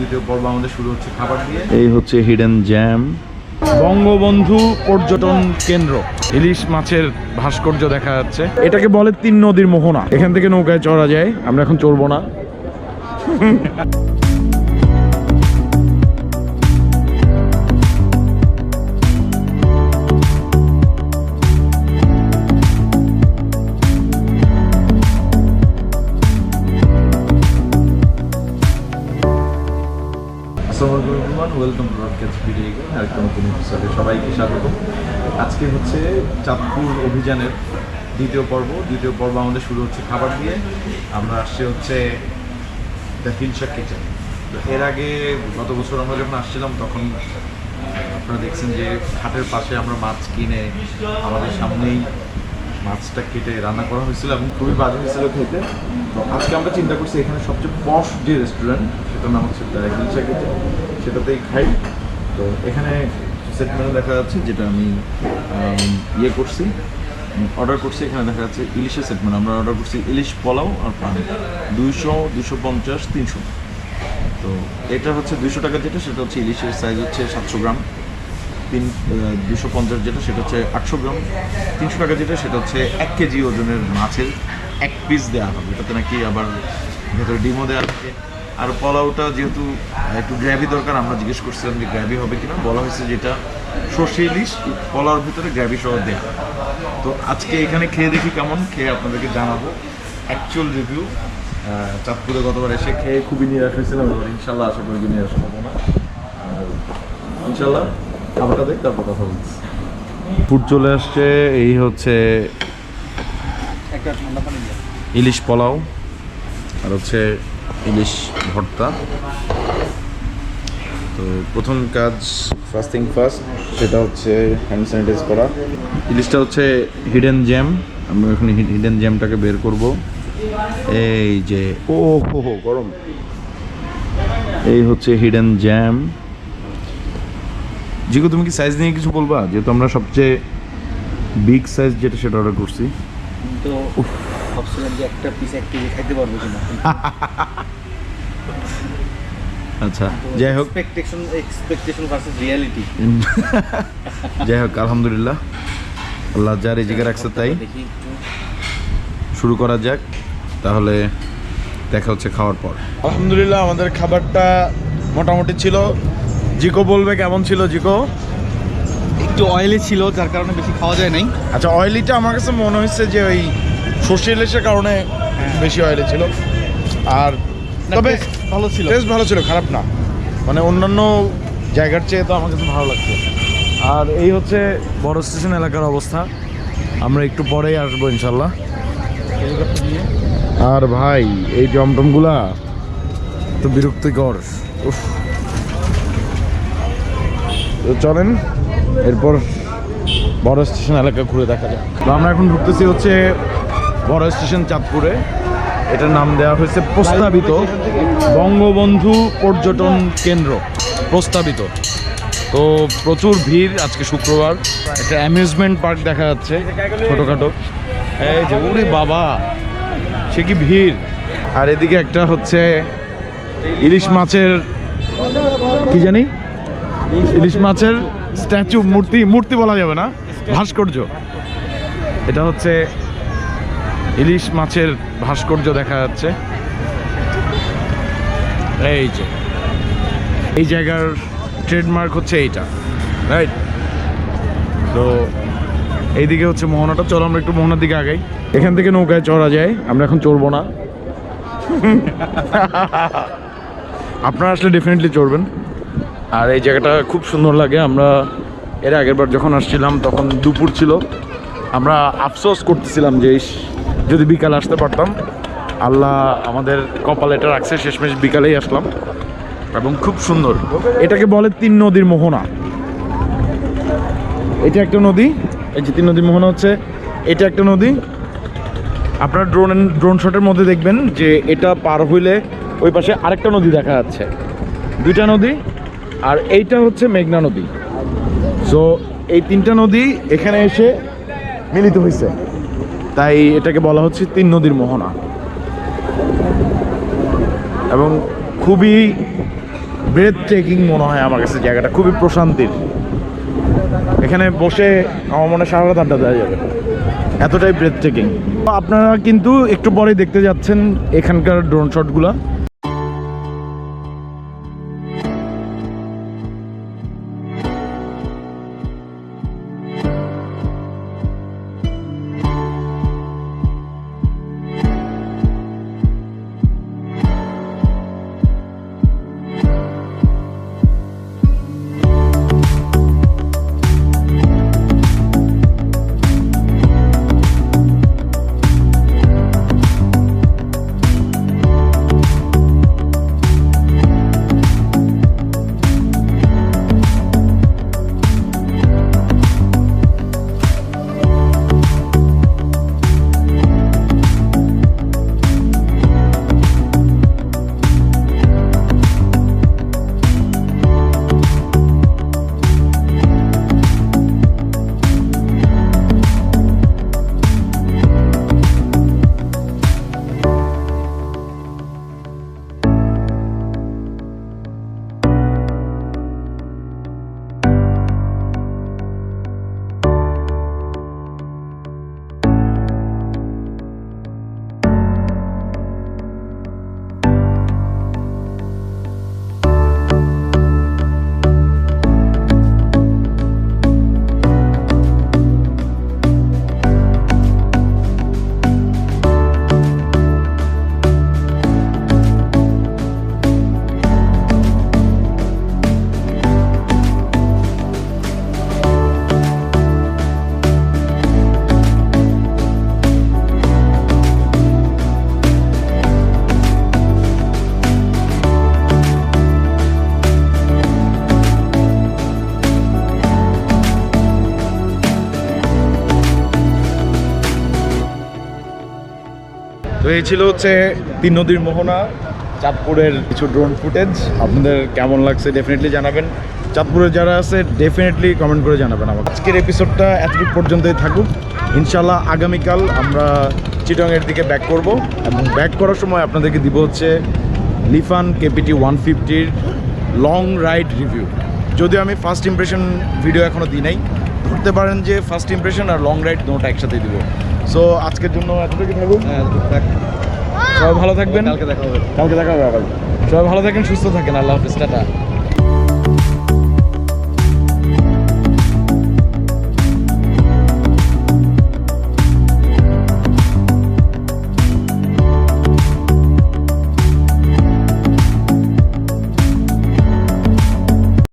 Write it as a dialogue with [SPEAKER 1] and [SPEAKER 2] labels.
[SPEAKER 1] দ্বিতীয় পর্ব আমাদের শুরু হচ্ছে খাবার দিয়ে। এই হচ্ছে হিডেন জ্যাম, বঙ্গবন্ধু পর্যটন কেন্দ্র। ইলিশ মাছের ভাস্কর্য দেখা যাচ্ছে। এটাকে বলে 3 নদীর মোহনা। এখান থেকে নৌকায় চড়া যায়, আমরা এখন চড়বো না। ওয়েলকাম টু ব্রডকাস্ট ভিডিও আরেকটা নতুন এপিসোডে সবাইকে স্বাগত। আজকে হচ্ছে চাঁদপুর অভিযানের দ্বিতীয় পর্ব আমাদের শুরু হচ্ছে খাবার দিয়ে। আমরা আসছি হচ্ছে দ্য হিলশা কিচেন। তো এর আগে গত বছর আমরা যখন আসছিলাম তখন আপনারা দেখছেন যে ঘাটের পাশে আমরা মাছ কিনে আমাদের সামনেই মাছটা কেটে রান্না করা হয়েছিল এবং খুবই বাজে হয়েছিল খেতে। তো আজকে আমরা চিন্তা করছি এখানে সবচেয়ে পশ যে রেস্টুরেন্ট, সেটার নাম হচ্ছে দ্য হিলশা কিচেন, সেটাতেই খাই। তো এখানে সেট মেনু দেখা যাচ্ছে, যেটা আমি অর্ডার করছি। এখানে দেখা যাচ্ছে ইলিশের সেট মেনু। আমরা অর্ডার করছি ইলিশ পোলাও আর পান 200, 250, 300। তো এটা হচ্ছে 200 টাকা যেটা, সেটা হচ্ছে ইলিশের সাইজ হচ্ছে 700 গ্রাম। 250 যেটা, সেটা হচ্ছে 800 গ্রাম। 300 টাকা যেটা, সেটা হচ্ছে 1 কেজি ওজনের মাছের 1 পিস দেওয়া হবে। এটাতে নাকি আবার ভেতরে ডিমও দেওয়া থাকে। আর পোলাওটা যেহেতু একটু গ্রেভি দরকার, আমরা জিজ্ঞেস করছিলাম যে গ্রেভি হবে কিনা। বলা হয়েছে যেটা সর্ষে ইলিশ পোলাওর ভিতরে গ্রেভি সহ দেওয়া। তো আজকে এখানে খেয়ে দেখি কেমন, খেয়ে আপনাদেরকে জানাবো অ্যাকচুয়াল রিভিউ। চাঁদপুরে গতবার এসে খেয়ে খুবই নিরাশ হয়েছিলাম, এবার ইনশাল্লাহ আশা করি নিরাশ হবো না। ইনশাল্লাহ খাবারটা দেখ, তারপর কথা বলছি। ফুড চলে আসছে। এই হচ্ছে ইলিশ পোলাও আর হচ্ছে ইলিশ ভর্তা। তো প্রথম কাজ, ফার্স্ট, সেটা হচ্ছে হ্যান্ড স্যানিটাইজ করা। ইলিশটা হচ্ছে হিডেন জ্যাম। আমরা এখন হিডেন জ্যামটাকে বের করব। এই যে ও হো গরম। এই হচ্ছে হিডেন জ্যাম। জিকো, তুমি কি সাইজ নিয়ে কিছু বলবা? যেহেতু আমরা সবচেয়ে বিগ সাইজ যেটা, সেটা অর্ডার করছি।
[SPEAKER 2] তো ভাবছিলাম যে একটা পিস 1 কেজি খাইতে পারবো কিনা।
[SPEAKER 1] আচ্ছা, যাই হোক,
[SPEAKER 2] এক্সপেকটেশন ভার্সেস রিয়ালিটি।
[SPEAKER 1] যাই হোক, আলহামদুলিল্লাহ, আল্লাহ যা রিজিকে রাখছে তাই। শুরু করা যাক তাহলে, দেখা হচ্ছে খাওয়ার পর। আলহামদুলিল্লাহ, আমাদের খাবারটা মোটামুটি ছিল। জিকো বলবে কেমন ছিল। জিকো,
[SPEAKER 2] একটু অয়েলি ছিল, যার কারণে বেশি খাওয়া যায় নাই।
[SPEAKER 1] আচ্ছা, অয়েলিটা আমার কাছে মনে হচ্ছে যে ওই সর্ষে ইলিশের কারণে বেশি অয়েলি ছিল। আর তবে
[SPEAKER 2] ভালো ছিল,
[SPEAKER 1] টেস্ট ভালো ছিল, খারাপ না। মানে অন্যান্য জায়গার চেয়ে তো আমার কাছে ভালো লাগছে। আর এই হচ্ছে বড় স্টেশন এলাকার অবস্থা। আমরা একটু পরেই আসবো ইনশাল্লাহ। আর ভাই, এই জমটমগুলা তো বিরক্তিকর। তো চলেন এরপর বড় স্টেশন এলাকা ঘুরে দেখা যায়। তো আমরা এখন ঢুকতেছি হচ্ছে বড় স্টেশন চাঁদপুরে। এটার নাম দেওয়া হয়েছে প্রস্তাবিত বঙ্গবন্ধু পর্যটন কেন্দ্র, প্রস্তাবিত। তো প্রচুর ভিড় আজকে শুক্রবার। একটা অ্যামিউজমেন্ট পার্ক দেখা যাচ্ছে ছোটোখাটো। এই যে ওরে বাবা, সে কি ভিড়! আর এদিকে একটা হচ্ছে ইলিশ মাছের কি জানি, ইলিশ মাছের স্ট্যাচু, মূর্তি বলা যাবে না, ভাস্কর্য। এটা হচ্ছে ইলিশ মাছের ভাস্কর্য দেখা যাচ্ছে। এই যে এই জায়গার ট্রেডমার্ক হচ্ছে এইটা, রাইট? তো এইদিকে হচ্ছে মোহনাটা। চলো আমরা একটু মোহনার দিকে আগাই। এখান থেকে নৌকায় চড়া যায়, আমরা এখন চড়বো না। আপনারা আসলে ডেফিনেটলি চড়বেন। আর এই জায়গাটা খুব সুন্দর লাগে। আমরা এর আগের বার যখন আসছিলাম তখন দুপুর ছিল। আমরা আফসোস করতেছিলাম যে যদি বিকালে আসতে পারতাম। আল্লাহ আমাদের কপালে এটা রাখছে, শেষমেশ বিকালেই আসলাম এবং খুব সুন্দর। এটাকে বলে 3 নদীর মোহনা। এটা একটা নদী, এই যে 3 নদীর মোহনা হচ্ছে এটা একটা নদী। আপনার ড্রোন শটের মধ্যে দেখবেন যে এটা পার হইলে ওই পাশে আরেকটা নদী দেখা যাচ্ছে, 2টা নদী। আর এইটা হচ্ছে মেঘনা নদী। সো এই 3টা নদী এখানে এসে মিলিত হয়েছে, তাই এটাকে বলা হচ্ছে 3 নদীর মোহনা। এবং খুবই ব্রেথ টেকিং মনে হয় আমার কাছে জায়গাটা, খুবই প্রশান্তির। এখানে বসে আমার মনে হয় সারা রাত আড্ডা দেওয়া যাবে, এতটাই ব্রেথ টেকিং। আপনারা কিন্তু একটু পরেই দেখতে যাচ্ছেন এখানকার ড্রোন শটগুলো। তো এই ছিল হচ্ছে 3 নদীর মোহনা চাঁদপুরের কিছু ড্রোন ফুটেজ। আপনাদের কেমন লাগছে ডেফিনেটলি জানাবেন। চাঁদপুরে যারা আছে ডেফিনেটলি কমেন্ট করে জানাবেন আমাকে। আজকের এপিসোডটা এতটুকু পর্যন্তই থাকুক। ইনশাল্লাহ আগামীকাল আমরা চিটংয়ের দিকে ব্যাক করব, এবং ব্যাক করার সময় আপনাদেরকে দিব হচ্ছে লিফান কেপিটি 150-র লং রাইড রিভিউ। যদিও আমি ফার্স্ট ইমপ্রেশন ভিডিও এখনও দিই নাই, ধরতে পারেন যে ফার্স্ট ইমপ্রেশন আর লং রাইড দুটোটা একসাথে দিব। সো আজকের জন্য এতটুকু থাকুন। সবাই ভালো থাকবেন, কালকে দেখা হবে আবার। সবাই ভালো থাকেন, সুস্থ থাকেন, আল্লাহ হাফিজ, টাটা।